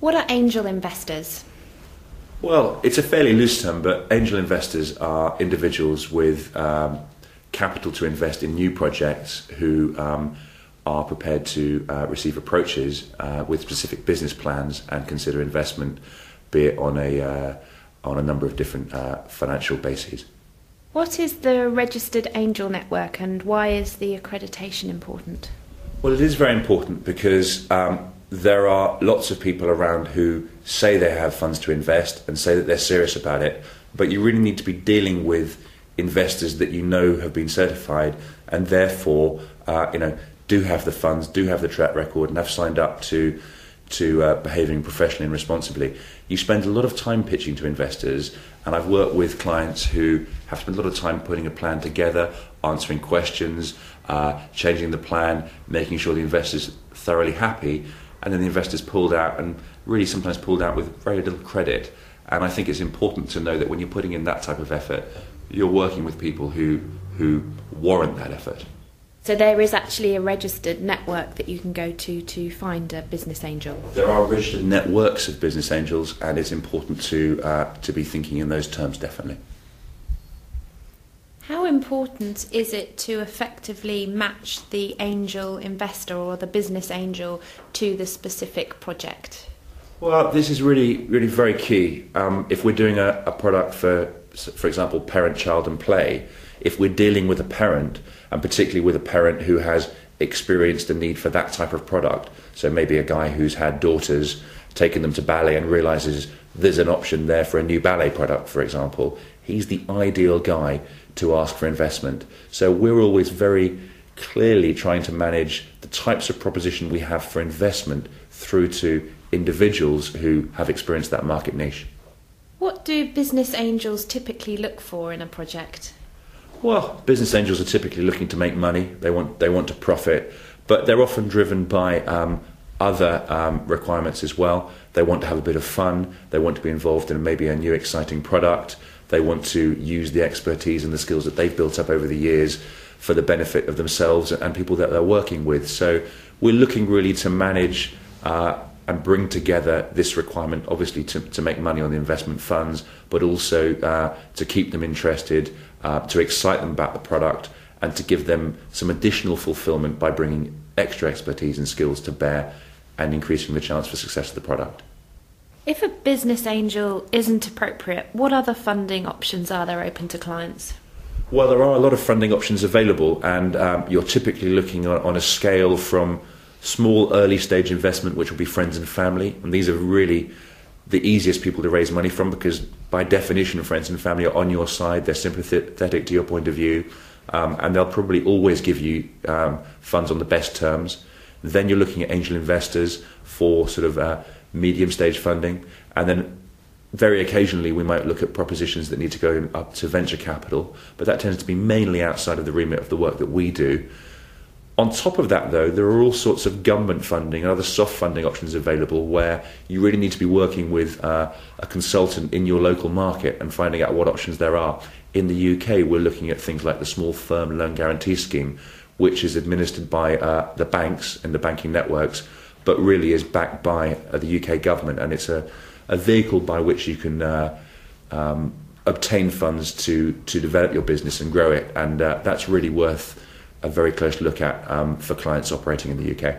What are angel investors? Well, it's a fairly loose term, but angel investors are individuals with capital to invest in new projects who are prepared to receive approaches with specific business plans and consider investment, be it on a number of different financial bases. What is the Registered Angel Network and why is the accreditation important? Well, it is very important because there are lots of people around who say they have funds to invest and say that they're serious about it, but you really need to be dealing with investors that you know have been certified and therefore do have the funds, do have the track record and have signed up to behaving professionally and responsibly. You spend a lot of time pitching to investors, and I've worked with clients who have spent a lot of time putting a plan together, answering questions, changing the plan, making sure the investor's thoroughly happy, and then the investors pulled out, and really sometimes pulled out with very little credit. And I think it's important to know that when you're putting in that type of effort, you're working with people who warrant that effort. So there is actually a registered network that you can go to find a business angel? There are registered networks of business angels, and it's important to be thinking in those terms, definitely. How important is it to effectively match the angel investor or the business angel to the specific project? Well, this is really very key. If we're doing a product for example, parent, child and play, if we're dealing with a parent, and particularly with a parent who has experienced a need for that type of product, so maybe a guy who's had daughters, taken them to ballet and realises there's an option there for a new ballet product, for example, he's the ideal guy to ask for investment. So we're always very clearly trying to manage the types of proposition we have for investment through to individuals who have experienced that market niche. What do business angels typically look for in a project? Well, business angels are typically looking to make money. They want to profit, but they're often driven by other requirements as well. They want to have a bit of fun. They want to be involved in maybe a new exciting product. They want to use the expertise and the skills that they've built up over the years for the benefit of themselves and people that they're working with. So we're looking really to manage and bring together this requirement, obviously to make money on the investment funds, but also to keep them interested, to excite them about the product, and to give them some additional fulfillment by bringing extra expertise and skills to bear and increasing the chance for success of the product. If a business angel isn't appropriate, what other funding options are there open to clients? Well, there are a lot of funding options available, and you're typically looking on a scale from small early stage investment, which will be friends and family, and these are really the easiest people to raise money from because by definition friends and family are on your side, they're sympathetic to your point of view, and they'll probably always give you funds on the best terms. Then you're looking at angel investors for sort of medium stage funding, and then very occasionally we might look at propositions that need to go up to venture capital, but that tends to be mainly outside of the remit of the work that we do. On top of that, though, there are all sorts of government funding and other soft funding options available where you really need to be working with a consultant in your local market and finding out what options there are. In the UK, we're looking at things like the Small Firm Loan Guarantee Scheme, which is administered by the banks and the banking networks, but really is backed by the UK government, and it's a vehicle by which you can obtain funds to develop your business and grow it, and that's really worth a very close look at for clients operating in the UK.